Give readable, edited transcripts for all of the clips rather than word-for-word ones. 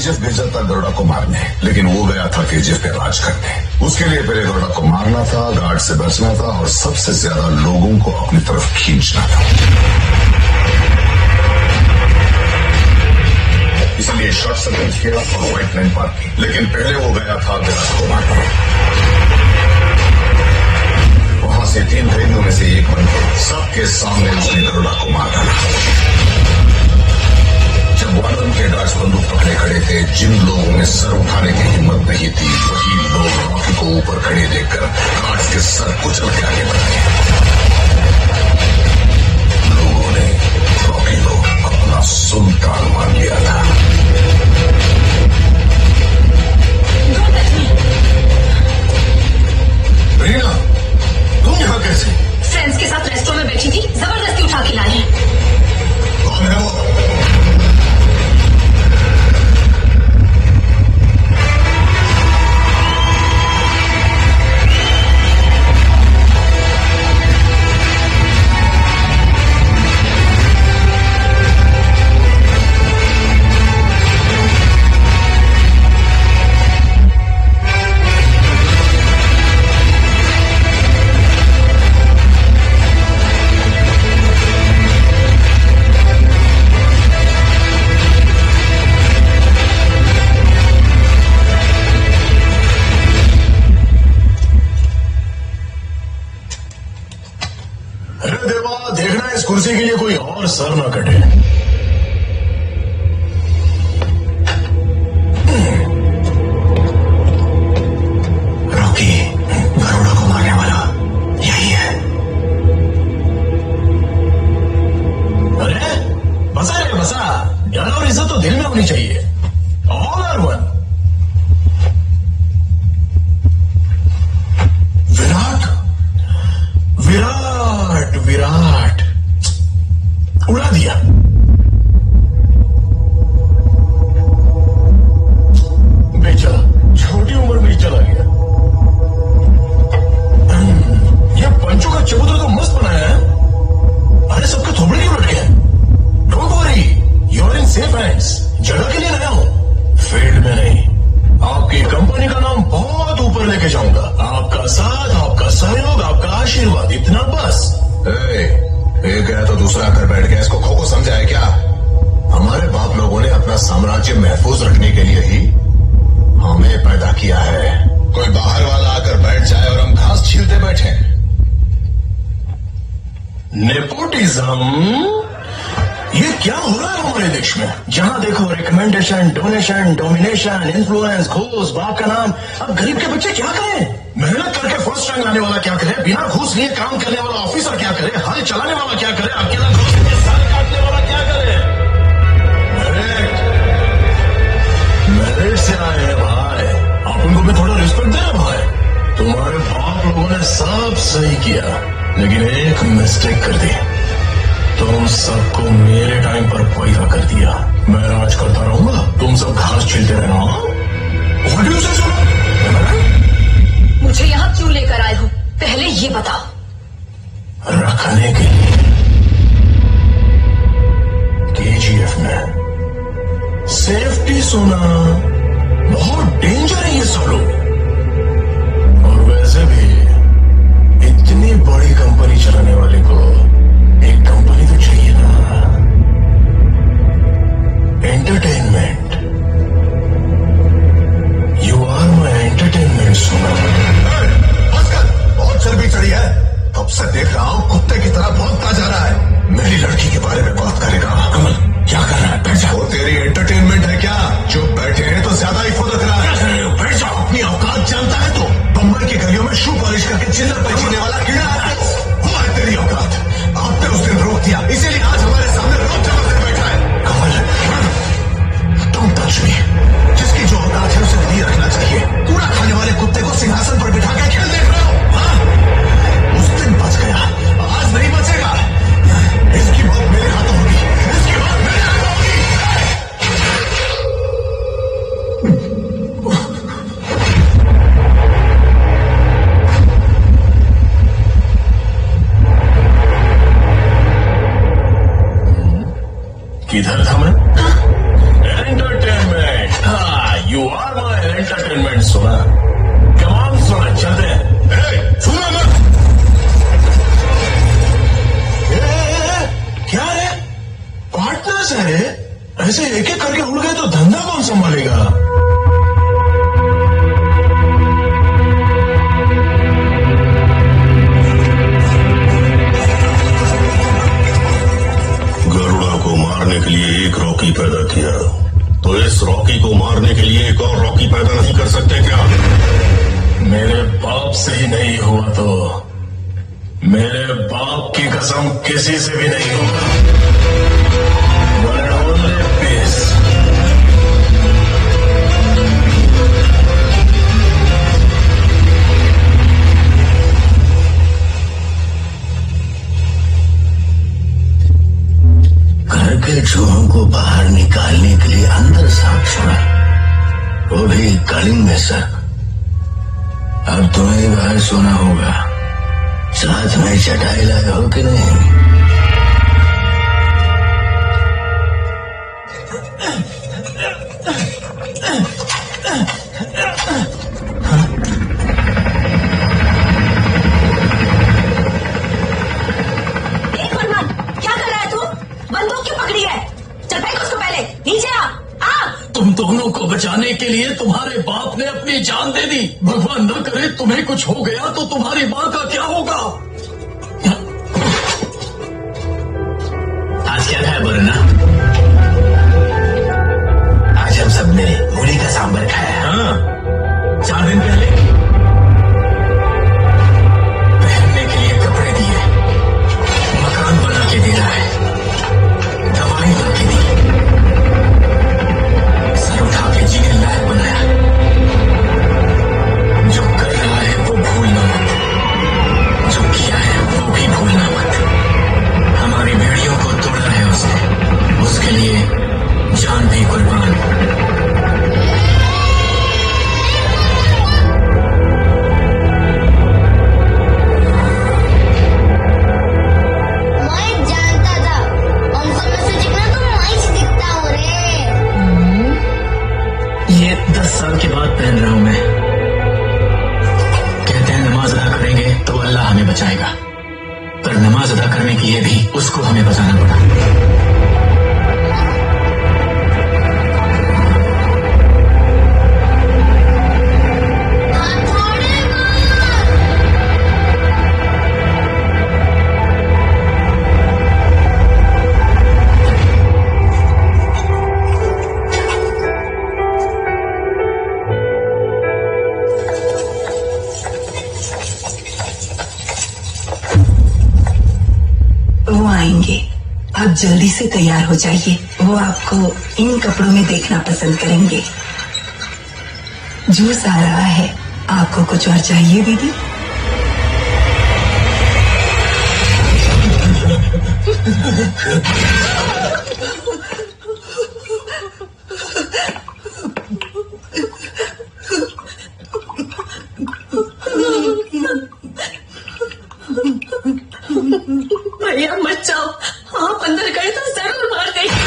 KGF भेजा था गरुड़ा को मारने, लेकिन वो गया था केजीएफ पे राज करने। उसके लिए पहले गरुड़ा को मारना था, गार्ड से बचना था और सबसे ज्यादा लोगों को अपनी तरफ खींचना था। इसलिए शॉर्ट सर्किट किया और व्हाइट लाइन पार की, लेकिन पहले वो गया था विराट को मारने। वहां से 3 कैदियों में से एक बनकर सबके सामने उसने गरुड़ा को मार डाला। जब वानर के गार्ड्स बंदूक पकड़े खड़े थे, जिन लोगों में सर उठाने की हिम्मत नहीं थी, वही लोग रॉकी को ऊपर खड़े देखकर गार्ड्स के सर कुचल के आगे बढ़े। लोगों ने रॉकी को अपना सुल्तान मान लिया था। रीना, तुम यहाँ कैसे? फ्रेंड्स के साथ रेस्टोरेंट में बैठी थी, जबरदस्ती उठा के लाए हैं। कौन है वो? कुर्सी के लिए कोई और सर ना कटे। रॉकी गरुड़ा को मारने वाला यही है। अरे बसा रे बसा, डर और इज्जत तो दिल में होनी चाहिए। All are one. Virat Virat Virat उड़ा दिया। बेचारा छोटी उम्र में ही चला गया। ये पंचों का चबूतरा तो मस्त बनाया है। अरे सबके थोबड़े क्यों लटके हैं? Don't worry, you are in safe hands. जगह के लिए नया हूं, फील्ड में नहीं। आपकी कंपनी का नाम बहुत ऊपर लेके जाऊंगा। आपका साथ, आपका सहयोग, आपका आशीर्वाद, इतना बस। एक गया तो दूसरा आकर बैठ गया। इसको खो समझा है क्या? हमारे बाप लोगों ने अपना साम्राज्य महफूज रखने के लिए ही हमें पैदा किया है। कोई बाहर वाला आकर बैठ जाए और हम घास छीलते बैठे। नेपोटिज्म, ये क्या हो रहा है हमारे देश में? जहां देखो रिकमेंडेशन, डोनेशन, डोमिनेशन, इन्फ्लुएंस, घूस, बाप का नाम। अब गरीब के बच्चे क्या करें? मेहनत करके फर्स्ट रैंक लाने वाला क्या करे? बिना घूस लिए काम करने वाला ऑफिसर क्या करे? हल चलाने वाला क्या करे? अकेला घूस के साल काटने वाला क्या करे? मेरिट से आए हैं भाई, आप उनको भी थोड़ा रिस्पेक्ट देना भाई। तुम्हारे बाप लोगों ने सब सही किया, लेकिन एक मिस्टेक कर दी। तुम सबको मेरे टाइम पर पैदा कर दिया। मैं राज करता रहूंगा, तुम सब घास छीलते रहना। मुझे यहाँ क्यों लेकर आए हो, पहले ये बताओ। रखने के लिए। केजीएफ में सेफ्टी सुना, बहुत डेंजर है ये सब लोग। और वैसे भी इतनी बड़ी कंपनी चलाने वाले को एक कंपनी तो चाहिए ना। Entertainment, you are my entertainment. सुना बहुत चर्बी चढ़ी है, कब से देख रहा हूं कुत्ते की तरह भागता जा रहा है। मेरी लड़की के बारे में बात करेगा। कमल क्या कर रहा है? बैठ जाओ। वो तेरी एंटरटेनमेंट है क्या? चुप बैठे हैं तो ज्यादा ही फुदक रहा है। बैठ जाओ। अपनी औकात जानता है तो? बम्बई की गलियों में शू पॉलिश करके चिल्लर बेचने वाला कीड़ा है। वो है तेरी औकात। आपने उस दिन रोक दिया, इसीलिए आज हमारे सामने रोक जबरदस्ती बैठा है। कमल डोंट टच मी। जिसकी जो औकात है उसे नहीं रखना चाहिए। कूड़ा खाने वाले कुत्ते को सिंहासन पर बिठा के खेल देख रहे हो? हाँ? उस दिन बच गया, आज नहीं बचेगा। इसकी मौत मेरे हाथों होगी, इसकी मौत मेरे हाथों होगी। एंटरटेनमेंट सुना, कमाल सुना, चलते हैं। सुना मत। क्या रे, पार्टनर्स है, ऐसे एक एक करके उड़ गए तो धंधा कौन संभालेगा? गरुड़ा को मारने के लिए एक रॉकी पैदा किया, तो इस रॉकी को मारने के लिए एक और रॉकी पैदा नहीं कर सकते क्या? मेरे बाप से ही नहीं हुआ तो मेरे बाप की कसम किसी से भी नहीं होगा। घर के चूहों को बाहर निकालने के लिए अंदर सांप छोड़ा, वो भी कलिंग में सर। अब तुम्हें बाहर सोना होगा, साथ में चटाई लाए हो कि नहीं? तुम दोनों को बचाने के लिए तुम्हारे बाप ने अपनी जान दे दी। भगवान न करे तुम्हें कुछ हो गया तो तुम्हारी माँ का क्या होगा? आज क्या खाया बोरना? आज हम सबने मूली का सांभर खाया। हाँ, 4 दिन पहले पहनने के लिए कपड़े दिए, मकान बना के दे रहा है, दवाई ला के दी, उठा के जीने लायक बनाया। जो कर रहा है वो भूलना मत, जो किया है वो भी भूलना मत। हमारी भेड़ियों को तोड़ा है उसने, उसके लिए जान भी कुर्बान। मैं जानता था, हम सब में से जितना तुम वहीं से दिखता हो रे। ये 10 साल के बाद पहन रहा हूं मैं। कहते हैं नमाज अदा करेंगे तो अल्लाह हमें बचाएगा, पर नमाज अदा करने के लिए भी उसको हमें बचाना पड़ा। वो आएंगे, आप जल्दी से तैयार हो जाइए। वो आपको इन कपड़ों में देखना पसंद करेंगे। जूस आ रहा है, आपको कुछ और चाहिए दीदी? भैया मत जाओ, आप अंदर गए तो जरूर मार देंगे।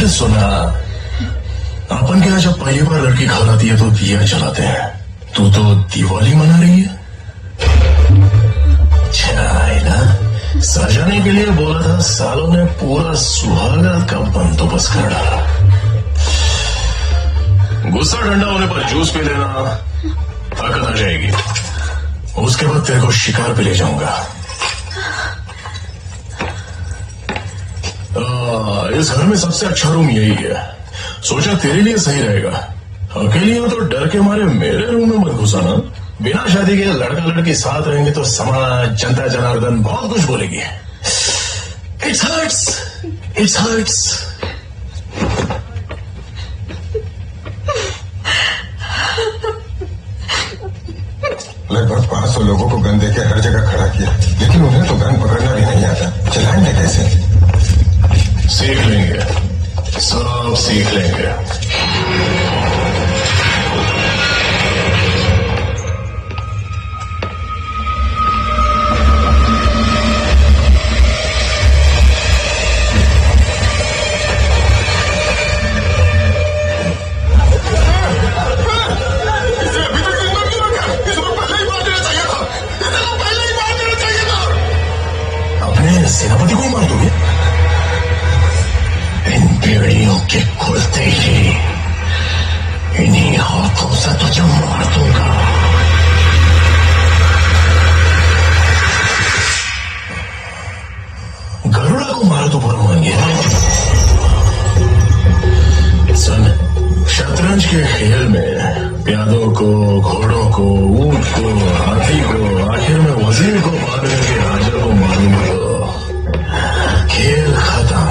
सुना, अपन क्या जब पहली बार लड़की खालाती है तो दिया जलाते हैं, तू तो दिवाली मना रही है। चाइना सजाने के लिए बोला था, सालों ने पूरा सुहागरात का बंदोबस्त कर डाला। गुस्सा ठंडा होने पर जूस पी लेना, ताकत आ जाएगी। उसके बाद तेरे को शिकार पे ले जाऊंगा। इस घर में सबसे अच्छा रूम यही है, सोचा तेरे लिए सही रहेगा। अकेली हो तो डर के मारे मेरे रूम में मत घुसाना। बिना शादी के लड़का लड़की साथ रहेंगे तो समाज, जनता जनार्दन बहुत कुछ बोलेगी। It's hertz, it's hertz. 500 लोगों को गन देके हर जगह खड़ा किया, लेकिन उन्हें तो गन पकड़ना भी नहीं आता। चलाएंगे कैसे? सीख लेंगे, सब सीख लेंगे। सेनापति को ही मार दोगे? इन बेड़ियों के खुलते ही इन्हीं हाथों से तुझे मार दूंगा। गरुड़ा को मारो तो बुरा मानेंगे। सन, शतरंज के खेल में प्यादों को, घोड़ों को, ऊंट को, हाथी को, आखिर में वजीर को मार के राजा को मारूंगा तो खेल खत्म।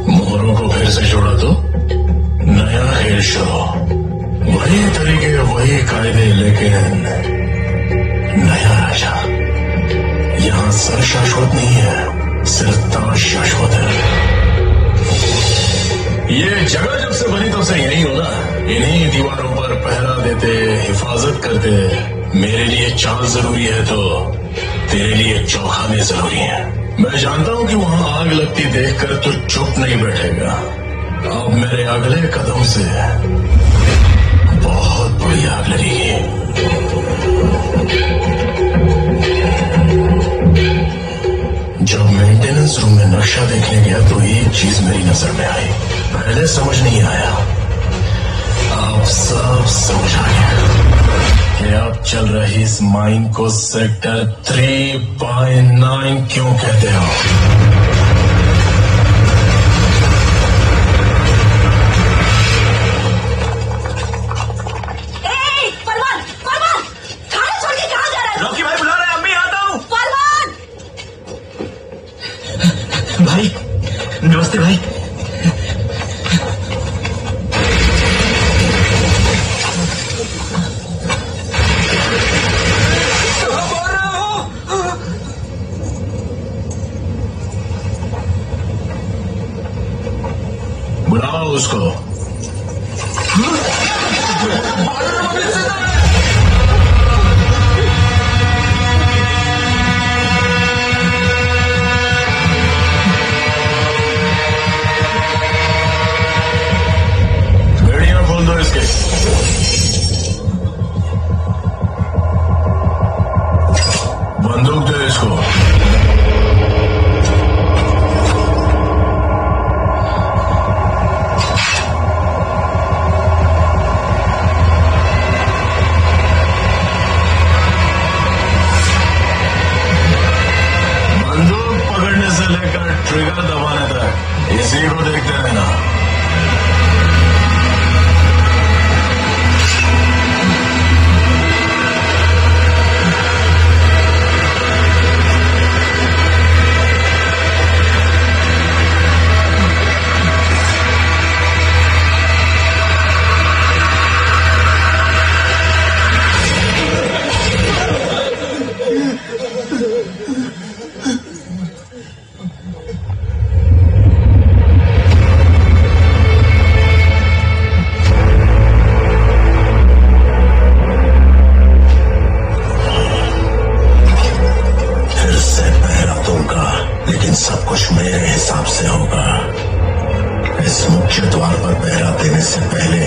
मोहरों को फिर से जोड़ा तो नया खेल शुरू। वही तरीके, वही कायदे, लेकिन नया राजा। यहां सर शाश्वत नहीं है, सिर्फ ताज शाश्वत है। ये जगह जब से बनी तब से यही हो ना। इन्हीं दीवारों पर पहरा देते, हिफाजत करते। मेरे लिए चाल जरूरी है तो तेरे लिए चौखाने जरूरी है। मैं जानता हूं कि वहां आग लगती देखकर तो चुप नहीं बैठेगा। अब मेरे अगले कदम से बहुत बड़ी आग लगेगी। जब मेंटेनेंस रूम में नक्शा देखने गया तो एक चीज मेरी नजर में आई। पहले समझ नहीं आया, अब सब समझ आ गया कि अब चल रही इस माइन को सेक्टर 3/9 क्यों कहते हो। परवान, परवान, खाना छोड़ के कहाँ जा रहा है? रॉकी भाई बुला रहे हैं, अम्मी आता हूँ। परवान! भाई, नमस्ते भाई। बुलाओ उसको। बेड़ियां खोल दो इसके। बंदूक दो इसको। ट्रिगर दबाने तक इसी को देखते रहना। सब कुछ मेरे हिसाब से होगा। इस मुख्य द्वार पर पहरा देने से पहले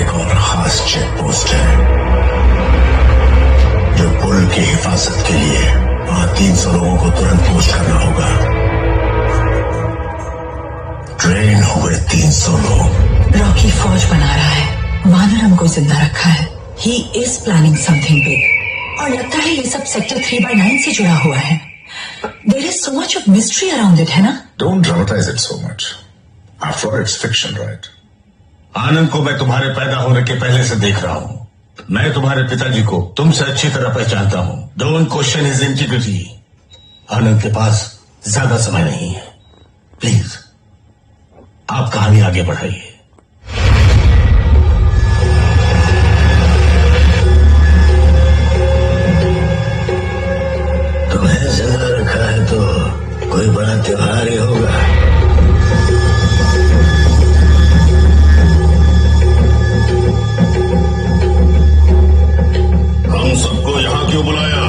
एक और खास चेक पोस्ट है जो पुल की हिफाजत के लिए वहां 300 लोगों को तुरंत पोस्ट करना होगा। ट्रेन हुए 300 लोग। रॉकी फौज बना रहा है, वानरम को जिंदा रखा है। He is planning something big और लगता है ये सब सेक्टर 3/9 से जुड़ा हुआ है। There is so much of mystery around it, है ना? Don't dramatize it so much. After all, it's fiction, right? आनंद को मैं तुम्हारे पैदा होने के पहले से देख रहा हूँ। मैं तुम्हारे पिताजी को तुमसे अच्छी तरह पहचानता हूँ। Don't question his integrity. आनंद के पास ज्यादा समय नहीं है। प्लीज आप कहानी आगे बढ़ाइए। अपना त्योहार ही होगा। हम सबको यहाँ क्यों बुलाया?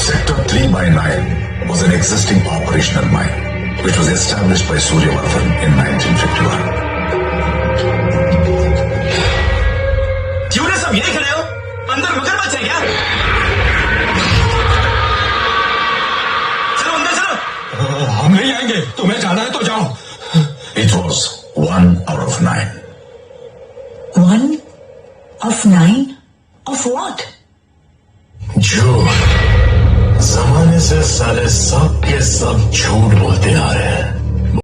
Sector 3/9 was an existing operational mine which was established by Suryavarman in 1951. क्यों रे सब यही खड़े हो? अंदर मगरमच्छ है क्या? चलो अंदर चलो। हम नहीं आएंगे, तुम्हें जाना है तो जाओ। It was 1 out of 9. 1 of 9 of what? झूठ। जमाने से साले सब के सब झूठ बोलते आ रहे हैं।